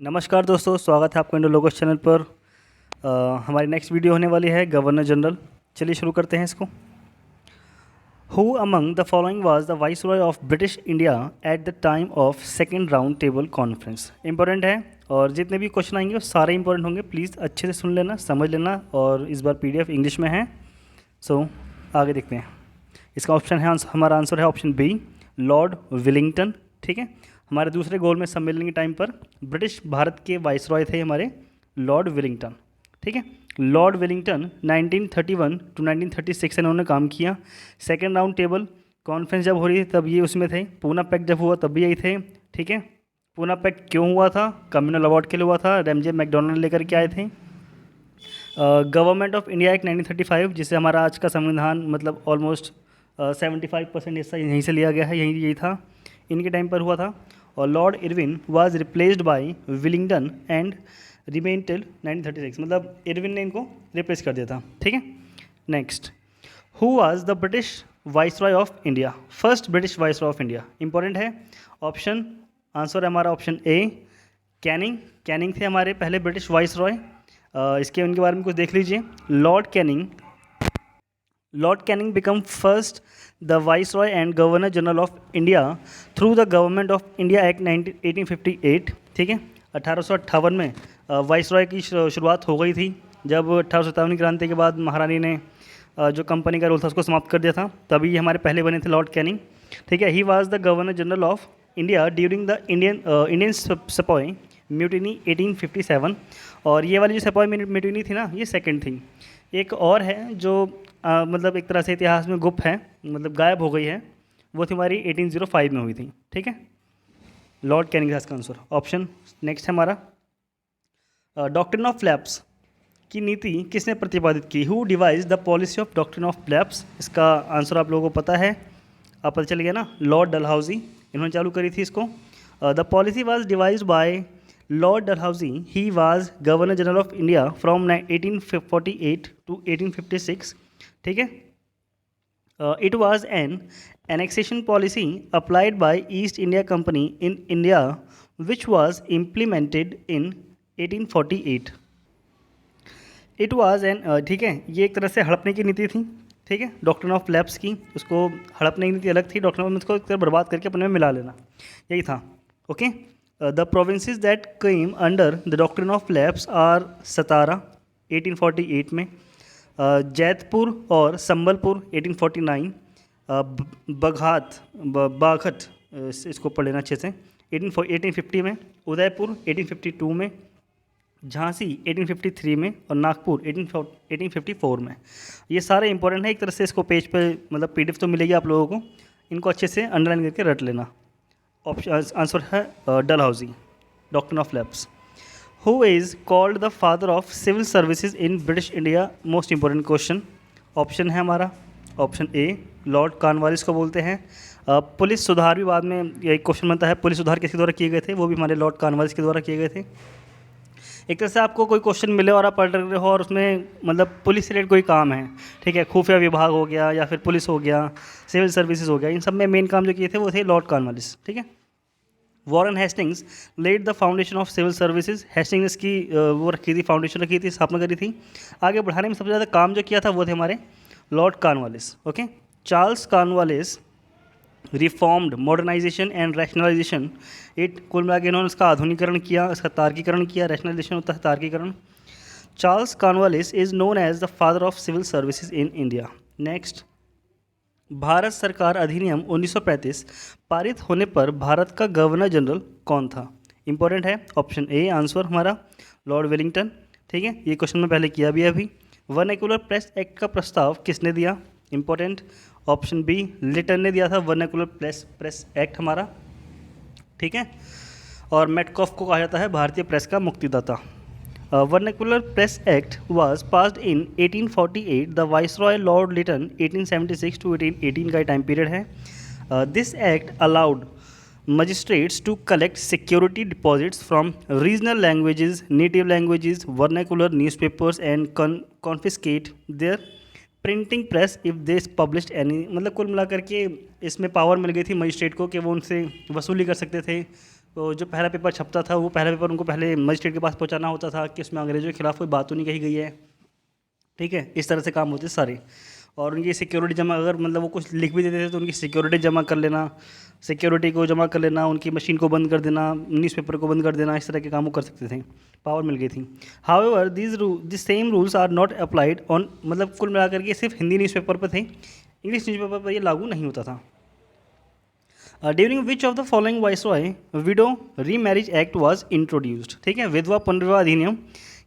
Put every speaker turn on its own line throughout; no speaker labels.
नमस्कार दोस्तों, स्वागत है आपका इंडो लोगोस चैनल पर। हमारी नेक्स्ट वीडियो होने वाली है गवर्नर जनरल। चलिए शुरू करते हैं इसको। Who among the following was the viceroy of British India at the time of second round table conference. Important है और जितने भी क्वेश्चन आएंगे वो सारे इंपॉर्टेंट होंगे। प्लीज़ अच्छे से सुन लेना, समझ लेना। और इस बार PDF इंग्लिश में है। सो आगे देखते हैं। इसका ऑप्शन है, हमारा आंसर है ऑप्शन बी, लॉर्ड विलिंगटन। ठीक है, हमारे दूसरे गोल में सम्मेलन के टाइम पर ब्रिटिश भारत के वाइसरॉय थे हमारे लॉर्ड विलिंगटन। ठीक है, लॉर्ड विलिंगटन 1931 टू 1936 इन्होंने काम किया। सेकेंड राउंड टेबल कॉन्फ्रेंस जब हो रही थी तब ये उसमें थे। पूना पैक्ट जब हुआ तब भी यही थे। ठीक है, पूना पैक्ट क्यों हुआ था? कम्युनल अवार्ड के लिए हुआ था। रैमजे मैकडोनल्ड लेकर के आए थे। गवर्नमेंट ऑफ इंडिया एक्ट 1935, जिसे हमारा आज का संविधान मतलब ऑलमोस्ट 75% हिस्सा यहीं से लिया गया है, यही था, इनके टाइम पर हुआ था। और Lord Irwin was replaced by Willingdon and remain till 1936, मतलब इरविन ने इनको रिप्लेस कर दिया था। ठीक है, next, who was the British viceroy of India? First British viceroy of India. Important है। ऑप्शन आंसर है हमारा ऑप्शन ए, कैनिंग। कैनिंग थे हमारे पहले ब्रिटिश वाइसरॉय। इसके उनके बारे में कुछ देख लीजिए। Lord Canning become first the viceroy and governor general of India through the government of India act 1858। ठीक है, 1858 में वाइसरॉय की शुरुआत हो गई थी, जब 1857 की क्रांति के बाद महारानी ने जो कंपनी का रोल था उसको समाप्त कर दिया था। तभी हमारे पहले बने थे लॉर्ड कैनिंग। ठीक है, he was the governor general of India during the Indian sepoy mutiny 1857। और ये वाली जो सेपॉय म्यूटिनी थी ना, ये सेकंड थी। एक और है जो मतलब एक तरह से इतिहास में गुप्त है, मतलब गायब हो गई है, वो थी हमारी 1805 में हुई थी। ठीक है, लॉर्ड कैनिंग था इसका आंसर। ऑप्शन नेक्स्ट है हमारा डॉक्ट्रिन ऑफ फ्लैप्स की नीति किसने प्रतिपादित की? Who devised the policy of doctrine of lapse? इसका आंसर आप लोगों को पता है, आप पता चल गया ना, लॉर्ड डलहौजी, इन्होंने चालू करी थी इसको। The policy was devised by Lord Dalhousie. He was governor general of India from 1848 to 1856। ठीक है, it was an annexation policy applied by East India Company in India which was implemented in 1848. It was an ठीक है, ये एक तरह से हड़पने की नीति थी। ठीक है, डॉक्ट्रिन ऑफ लैप्स की, उसको हड़पने की नीति अलग थी, डॉक्ट्रिन ऑफ उसको एक तरह बर्बाद करके अपने में मिला लेना, यही था। Okay, the provinces that came under the doctrine of lapse are Satara 1848 में, जैतपुर और संबलपुर 1849, बाघट इसको पढ़ लेना अच्छे से 1850 में, उदयपुर 1852 में, झांसी 1853 में और नागपुर 1854 में। ये सारे इंपॉर्टेंट है। एक तरह से इसको पेज पे मतलब PDF तो मिलेगी आप लोगों को, इनको अच्छे से अंडरलाइन करके रट लेना। ऑप्शन आंसर है Dalhousie, doctrine of lapse. Who is called the father of civil services in British India? Most important question. Option है हमारा ऑप्शन ए, लॉर्ड कॉर्नवालिस को बोलते हैं। पुलिस सुधार भी बाद में एक क्वेश्चन बनता है, पुलिस सुधार किसके द्वारा किए गए थे? वो भी हमारे लॉर्ड कॉर्नवालिस के द्वारा किए गए थे। एक तरह से आपको कोई क्वेश्चन मिले और आप पढ़ रहे हो और उसमें मतलब पुलिस से रिलेटेड कोई काम है, ठीक है, खुफिया विभाग हो गया या फिर पुलिस हो गया, सिविल सर्विसेज हो गया, इन सब में मेन काम जो किए थे वो थे लॉर्ड कॉर्नवालिस। ठीक है, Warren Hastings laid the foundation of civil services. Hastings की वो रखी थी, फाउंडेशन रखी थी, स्थापना करी थी। आगे बढ़ाने में सबसे ज़्यादा काम जो किया था वो थे हमारे Lord Cornwallis. Okay, Charles Cornwallis reformed modernization and rationalization it. कुल मिला के इन्होंने इसका आधुनिकरण किया, इसका तार्किकरण किया। रैशनलाइजेशन होता है तार्किकरण। Charles Cornwallis is known as the father of civil services in India. Next, भारत सरकार अधिनियम 1935 पारित होने पर भारत का गवर्नर जनरल कौन था? इंपॉर्टेंट है। ऑप्शन ए आंसर हमारा लॉर्ड विलिंगटन। ठीक है, ये क्वेश्चन मैं पहले किया भी है अभी। वर्नाक्युलर प्रेस एक्ट का प्रस्ताव किसने दिया? इंपॉर्टेंट। ऑप्शन बी, लिटन ने दिया था वर्नाक्युलर प्रेस एक्ट हमारा। ठीक है, और मेटकॉफ को कहा जाता है भारतीय प्रेस का मुक्तिदाता। Vernacular press act was passed in 1848। The viceroy Lord Lytton 1876 to 1818 का टाइम पीरियड है। This act allowed magistrates to collect security deposits from regional languages, native languages, vernacular newspapers and confiscate their printing press if they published any. मतलब कुल मिलाकर के इसमें power मिल गई थी मजिस्ट्रेट को कि वो उनसे वसूली कर सकते थे तो जो पहला पेपर छपता था वो पहला पेपर उनको पहले मजिस्ट्रेट के पास पहुंचाना होता था कि उसमें अंग्रेजों के खिलाफ कोई बात तो नहीं कही गई है। ठीक है, इस तरह से काम होते सारे। और उनकी सिक्योरिटी जमा, अगर मतलब वो कुछ लिख भी देते थे तो उनकी सिक्योरिटी जमा कर लेना, सिक्योरिटी को जमा कर लेना, उनकी मशीन को बंद कर देना, न्यूज़पेपर को बंद कर देना, इस तरह के काम वो कर सकते थे, पावर मिल गई थी। However this same rules are not applied on, मतलब कुल मिलाकर के सिर्फ हिंदी न्यूज़पेपर पर थे, इंग्लिश न्यूज़पेपर पर ये लागू नहीं होता था। During which of the following viceroy window remarriage act was introduced. ठीक है, विधवा पुनर्विवाह अधिनियम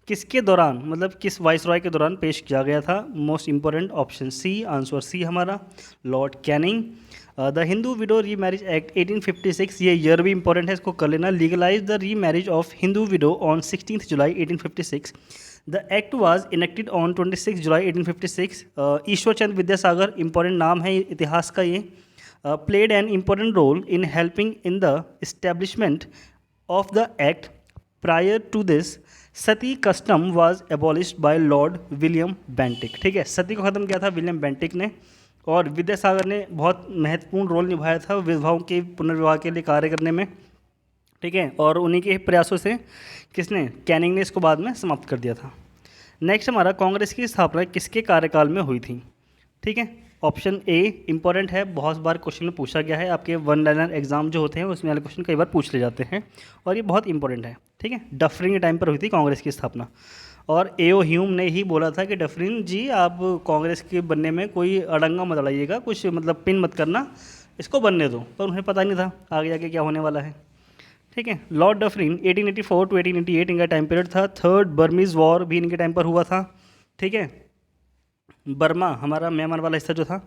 किसके दौरान, मतलब किस वाइसरॉय के दौरान पेश किया गया था? Most important option C, answer C हमारा Lord Canning. The Hindu widow remarriage act 1856, ये ईयर भी इंपॉर्टेंट है, इसको कर लेना। Legalise the remarriage of Hindu widow on 16 July 1856। The act was enacted on 26 July 1856। Ishwar Chandra Vidyasagar, important नाम है इतिहास का ये, played an important role in helping in the establishment of the act. Prior to this, Sati custom was abolished by Lord William Bentinck। ठीक है, सती को ख़त्म किया था विलियम बेंटिक ने, और विद्यासागर ने बहुत महत्वपूर्ण रोल निभाया था विधवाओं के पुनर्विवाह के लिए कार्य करने में। ठीक है, और उन्हीं के प्रयासों से किसने, कैनिंग ने इसको बाद में समाप्त कर दिया था। नेक्स्ट हमारा, कांग्रेस की स्थापना किसके कार्यकाल में हुई थी? ठीक है, ऑप्शन ए इंपॉर्टेंट है, बहुत बार क्वेश्चन में पूछा गया है, आपके वन लाइनर एग्जाम जो होते हैं उसमें वाले क्वेश्चन कई बार पूछ ले जाते हैं, और ये बहुत इंपॉर्टेंट है। ठीक है, डफरिन के टाइम पर हुई थी कांग्रेस की स्थापना, और एओ ह्यूम ने ही बोला था कि डफरिन जी आप कांग्रेस के बनने में कोई अड़ंगा मत अड़ाइएगा, कुछ मतलब पिन मत करना, इसको बनने दो, पर उन्हें पता नहीं था आगे आगे क्या होने वाला है। ठीक है, लॉर्ड डफरिन 1884 टू 1888 इनका टाइम पीरियड था। थर्ड बर्मीज़ वॉर भी इनके टाइम पर हुआ था। ठीक है, बर्मा हमारा म्यांमार वाला हिस्सा जो था।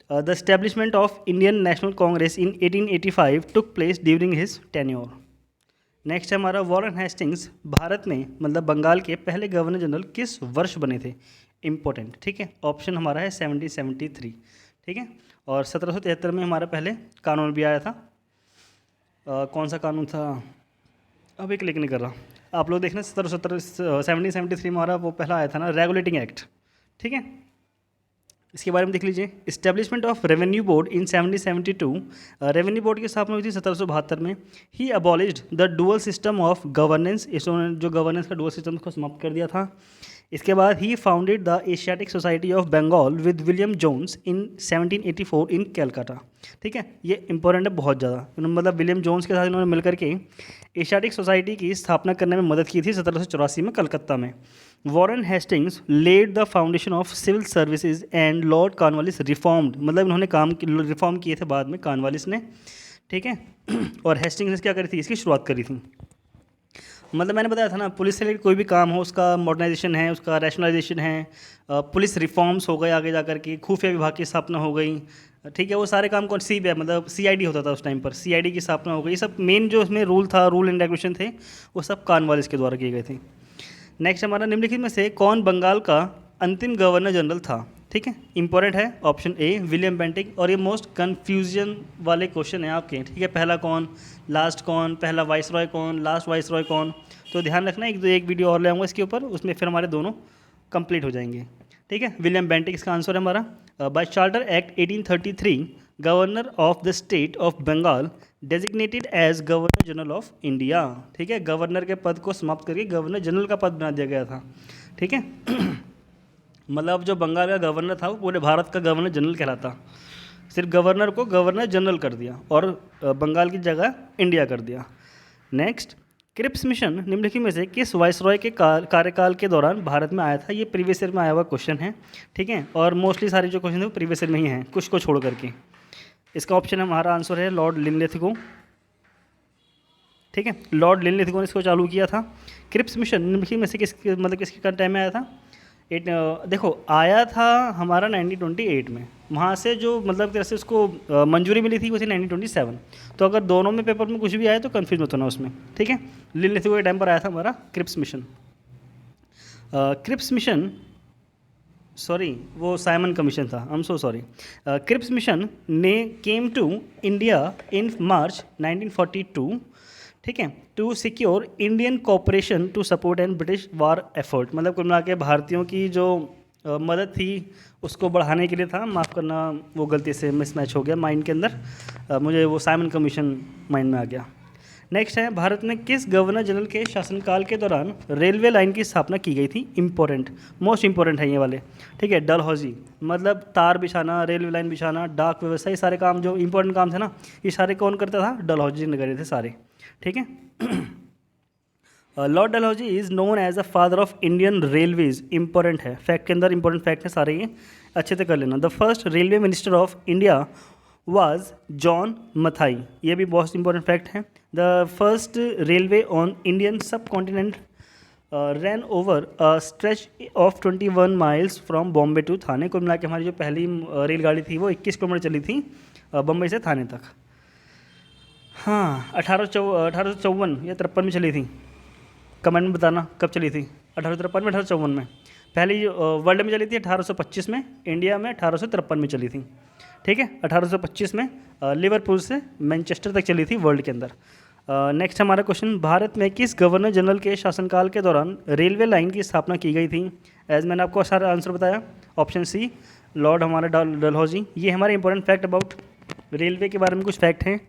The establishment of Indian national Congress in 1885 took place during his tenure. Next है हमारा, वॉरेन हेस्टिंग्स भारत में मतलब बंगाल के पहले गवर्नर जनरल किस वर्ष बने थे? इंपॉर्टेंट। ठीक है, ऑप्शन हमारा है 1773। ठीक है, और 1773 में हमारा पहले कानून भी आया था। कौन सा कानून था, अब एक क्लिक नहीं कर रहा, आप लोग देखना 1773 में हमारा वो पहला आया था ना, रेगुलेटिंग एक्ट। ठीक है, इसके बारे में देख लीजिए। Establishment of revenue board in 1772, revenue board की स्थापना हुई थी 1772 में। He abolished the dual system of governance, इन्होंने जो गवर्नेंस का डुअल सिस्टम को समाप्त कर दिया था। इसके बाद he founded the Asiatic Society of Bengal with William Jones in 1784 in Calcutta. ठीक है, ये इंपॉर्टेंट है बहुत ज़्यादा, मतलब विलियम जोन्स के साथ इन्होंने मिलकर के एशियाटिक सोसाइटी की स्थापना करने में मदद की थी 1784 में कलकत्ता में। Warren Hastings laid the foundation of civil services and Lord Cornwallis reformed, मतलब इन्होंने रिफॉर्म किए थे बाद में कॉर्नवालिस ने। ठीक है, और हेस्टिंग्स ने क्या करी थी, इसकी शुरुआत करी थी। मतलब मैंने बताया था ना, पुलिस से रिलेटेड कोई भी काम हो उसका मॉडर्नाइजेशन है, उसका रैशनलाइजेशन है, पुलिस रिफॉर्म्स हो गए, आगे जा कर के खुफिया विभाग की स्थापना हो गई। ठीक है, वो सारे काम कौन सी मतलब सीआईडी होता था उस टाइम पर, सीआईडी की स्थापना हो गई। ये सब मेन जो उसमें रूल था, रूल एंड रेगुलेशन थे, वो सब कॉर्नवालिस के द्वारा किए गए थे। नेक्स्ट हमारा, निम्नलिखित में से कौन बंगाल का अंतिम गवर्नर जनरल था? ठीक है, इंपॉर्टेंट है, ऑप्शन ए विलियम बेंटिक, और ये मोस्ट कन्फ्यूजन वाले क्वेश्चन है आपके। ठीक है, पहला कौन, लास्ट कौन, पहला वाइसरॉय कौन, लास्ट वाइसरॉय कौन, तो ध्यान रखना। एक वीडियो और ले आऊँगा इसके ऊपर, उसमें फिर हमारे दोनों कंप्लीट हो जाएंगे। ठीक है, विलियम बेंटिक इसका आंसर है हमारा। By charter act 1833 governor of the state of Bengal designated as governor general of India. ठीक है, गवर्नर के पद को समाप्त करके गवर्नर जनरल का पद बना दिया गया था। ठीक है, मतलब जो बंगाल का गवर्नर था वो पूरे भारत का गवर्नर जनरल कहलाता, सिर्फ गवर्नर को गवर्नर जनरल कर दिया और बंगाल की जगह इंडिया कर दिया। नेक्स्ट, क्रिप्स मिशन निम्नलिखित में से किस वाइसरॉय के कार्यकाल के दौरान भारत में आया था? ये प्रीवियस ईयर में आया हुआ क्वेश्चन है। ठीक है, और मोस्टली सारे जो क्वेश्चन है वो प्रीवियस ईयर में ही हैं, कुछ को छोड़ करके। इसका ऑप्शन हमारा आंसर है लॉर्ड लिनलिथगो। ठीक है, लॉर्ड लिनलिथगो ने इसको चालू किया था। क्रिप्स मिशन निम्नलिखित में से किसके टाइम में आया था? देखो आया था हमारा 1928 में, वहाँ से जो मतलब तरह से उसको मंजूरी मिली थी वो थी 1927। तो अगर दोनों में पेपर में कुछ भी आया तो कन्फ्यूज मत होना उसमें। ठीक है, लिनलिथगो के टाइम पर आया था हमारा Cripps mission. Cripps mission sorry वो साइमन कमीशन था, I am so sorry. Cripps mission ने came to India in March 1942। ठीक है, to secure Indian cooperation to support and British war effort, मतलब कुल मिला के भारतीयों की जो मदद थी उसको बढ़ाने के लिए था। माफ़ करना, वो गलती से मिसमैच हो गया माइंड के अंदर, मुझे वो साइमन कमीशन माइंड में आ गया। नेक्स्ट है, भारत में किस गवर्नर जनरल के शासनकाल के दौरान रेलवे लाइन की स्थापना की गई थी? इंपॉर्टेंट, मोस्ट इंपॉर्टेंट है ये वाले, ठीक है। डलहौजी, मतलब तार बिछाना, रेलवे लाइन बिछाना, डाक व्यवस्था, ये सारे काम जो इंपॉर्टेंट काम थे ना, ये सारे कौन करता था? डलहौजी ने करे थे सारे, ठीक है। Lord Dalhousie is known as the father of Indian railways, important है, फैक्ट के अंदर इंपॉर्टेंट फैक्ट है सारे, ये अच्छे से कर लेना। The first railway minister of India was John Mathai, ये भी बहुत इंपॉर्टेंट फैक्ट है। The first railway on Indian subcontinent ran over a stretch of 21 miles from Bombay to Thane. कुल मिला के हमारी जो पहली रेलगाड़ी थी वो 21 किलोमीटर चली थी बम्बई से थाने तक। हाँ, 1854 या 53 में चली थी, कमेंट में बताना कब चली थी, 1853 में, 1854 में। पहली वर्ल्ड में चली थी 1825 में, इंडिया में 1853 में चली थी, ठीक है। 1825 में लिवरपूल से मैनचेस्टर तक चली थी वर्ल्ड के अंदर। नेक्स्ट हमारा क्वेश्चन, भारत में किस गवर्नर जनरल के शासनकाल के दौरान रेलवे लाइन की स्थापना की गई थी? एज मैंने आपको सारा आंसर बताया, ऑप्शन सी लॉर्ड हमारा डलहौजी। ये हमारे इंपॉर्टेंट फैक्ट अबाउट रेलवे के बारे में कुछ फैक्ट हैं।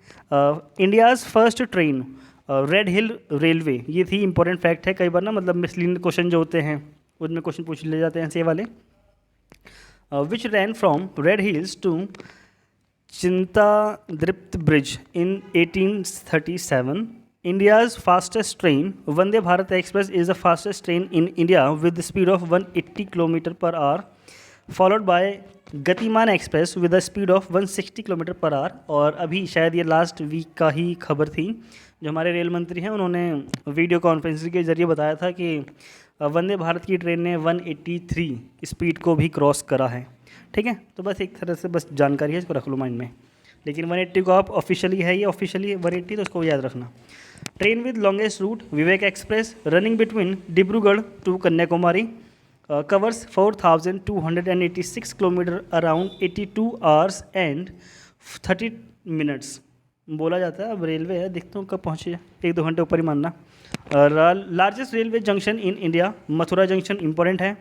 इंडियाज़ फर्स्ट ट्रेन रेड हिल रेलवे, ये थी इंपॉर्टेंट फैक्ट है। कई बार ना मतलब मिसलीनियर क्वेश्चन जो होते हैं उनमें क्वेश्चन पूछ ले जाते हैं से वाले। Which ran from Red Hills to Chintadripet bridge in 1837। India's fastest train Vande Bharat express is the fastest train in India with speed of 180 kilometre per hour, followed by Gatiman express with the speed of 160 kilometre per hour. और अभी शायद ये last week का ही खबर थी, जो हमारे rail मंत्री हैं उन्होंने वीडियो कॉन्फ्रेंसिंग के जरिए बताया था कि वंदे भारत की ट्रेन ने 183 स्पीड को भी क्रॉस करा है, ठीक है। तो बस एक तरह से बस जानकारी है, इसको रख लो माइंड में। लेकिन 180 को आप ऑफिशियली है, ये ऑफिशियली 180, तो उसको याद रखना। Train with longest route Vivek express running between Dibrugarh to Kanyakumari covers 4,286 kilometre around 82 hours and 30 minutes बोला जाता है। अब रेलवे है, देखता हूँ कब पहुँचे, 1-2 घंटे ऊपर ही मानना। Largest railway junction in India, Mathura junction important है।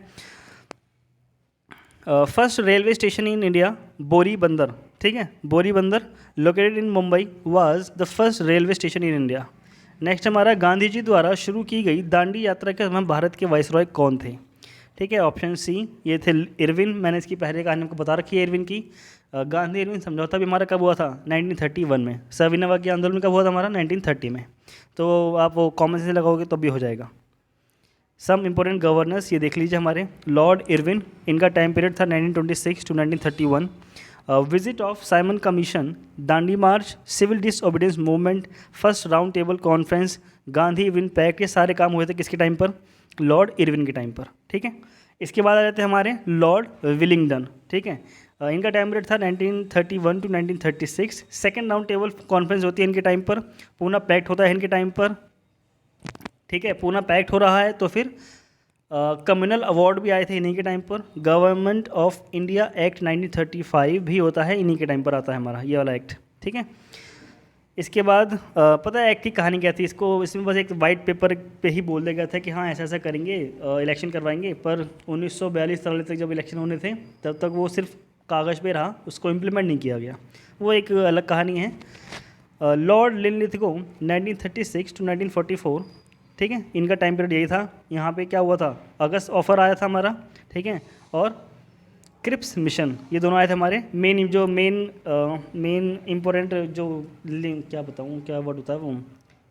First railway station in India, Bori Bunder, ठीक है, Bori Bunder located in Mumbai was the first railway station in India. Next हमारा, गांधी जी द्वारा शुरू की गई दांडी यात्रा के समय भारत के वाइसरॉय कौन थे? ठीक है, ऑप्शन सी ये थे इरविन। मैंने इसकी पहले कहानी आपको बता रखी है इरविन की। गांधी इरविन समझौता भी हमारा कब हुआ था? 1931 में। सविनय अवज्ञा आंदोलन कब हुआ था हमारा? 1930 में। तो आप वो कॉमन सेंस लगाओगे तो भी हो जाएगा। सम इंपॉर्टेंट गवर्नर्स ये देख लीजिए हमारे। लॉर्ड इरविन, इनका टाइम पीरियड था 1926 to 1931। Visit of Simon commission, Dandi march, civil disobedience movement, first round table conference, Gandhi Irwin pact, ये सारे काम हुए थे किसके टाइम पर? लॉर्ड इरविन के टाइम पर, ठीक है। इसके बाद आ जाते हैं हमारे लॉर्ड विलिंगडन, ठीक है। इनका टाइम पीरियड था 1931 to 1936। Second round table conference होती है इनके टाइम पर। पूना पैक्ट होता है इनके टाइम पर, ठीक है। पूना पैक्ट हो रहा है तो फिर कम्युनल अवार्ड भी आए थे इन्हीं के टाइम पर। गवर्नमेंट ऑफ इंडिया एक्ट 1935 भी होता है इन्हीं के टाइम पर आता है हमारा ये वाला एक्ट, ठीक है। इसके बाद पता है एक्ट की कहानी क्या थी? इसमें बस एक वाइट पेपर पे ही बोल दिया गया था कि हाँ ऐसा ऐसा करेंगे, इलेक्शन करवाएंगे। पर 1942 तक जब इलेक्शन होने थे तब तक वो सिर्फ कागज़ पे रहा, उसको इम्प्लीमेंट नहीं किया गया। वो एक अलग कहानी है। लॉर्ड लिनलिथगो 1936 टू 1944, ठीक है, इनका टाइम पीरियड यही था। यहाँ पे क्या हुआ था? अगस्त ऑफर आया था हमारा, ठीक है, और क्रिप्स मिशन, ये दोनों आए थे हमारे। मेन इंपॉर्टेंट जो क्या बताऊँ क्या वर्ड होता है वो,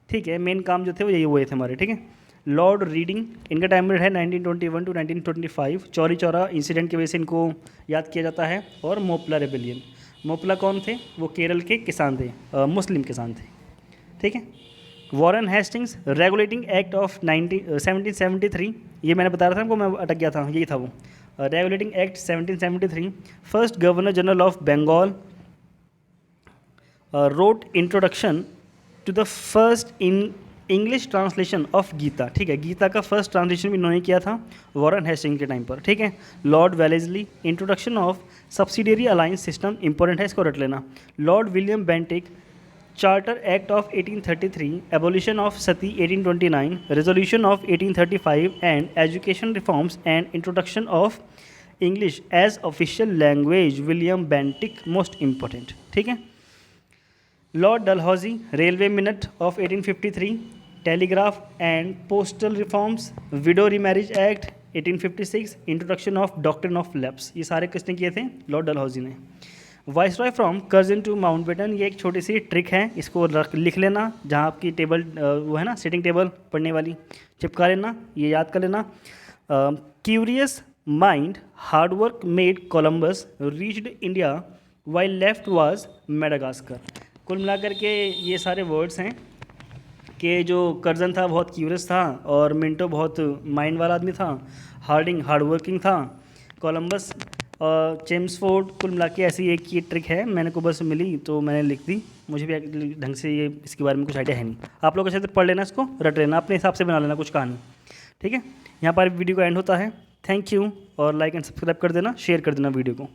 ठीक है, मेन काम जो थे वो यही हुए थे हमारे, ठीक है। लॉर्ड रीडिंग, इनका टाइम पीरियड है 1921 टू 1925। चौरी चौरा इंसिडेंट की वजह से इनको याद किया जाता है। और मोपला रेबेलियन, मोपला कौन थे? वो केरल के किसान थे, मुस्लिम किसान थे, ठीक है। Warren Hastings, regulating act of 1773, ये मैंने बता रहा था आपको, मैं अटक गया था, यही था वो। Regulating act 1773। First governor general of Bengal wrote introduction to the first in English translation of Gita, ठीक है, गीता का फर्स्ट ट्रांसलेशन भी इन्होंने किया था वॉरेन हेस्टिंग के टाइम पर, ठीक है। Lord Wellesley, introduction of subsidiary alliance system, important है, इसको रट लेना। Lord William Bentinck, charter act of 1833, abolition of sati 1829, resolution of 1835 and education reforms and introduction of English as official language, William Bentinck, most important, ठीक है। Lord Dalhousie, railway minute of 1853, telegraph and postal reforms, widow remarriage act 1856, introduction of doctrine of lapse. ये सारे किसने किए थे? Lord Dalhousie ने। Viceroy from Curzon to Mountbatten, ये एक छोटी सी ट्रिक है, इसको लिख लेना, जहाँ आपकी टेबल वो है ना सिटिंग टेबल पढ़ने वाली, चिपका लेना, ये याद कर लेना। Curious mind hard work made Columbus reached India while left was Madagascar. कुल मिलाकर के ये सारे वर्ड्स हैं कि जो कर्जन था बहुत क्यूरियस था और मिंटो बहुत माइंड वाला आदमी था, हार्डिंग हार्ड वर्किंग था, कोलंबस और चेम्सफोर्ड, कुल मिला के ऐसी एक ये ट्रिक है, मैंने को बस मिली तो मैंने लिख दी, मुझे भी ढंग से ये इसके बारे में कुछ आइडिया है नहीं। आप लोग अच्छे से पढ़ लेना, इसको रट लेना, अपने हिसाब से बना लेना कुछ कहानी, ठीक है। यहाँ पर वीडियो का एंड होता है। थैंक यू, और लाइक एंड सब्सक्राइब कर देना, शेयर कर देना वीडियो को।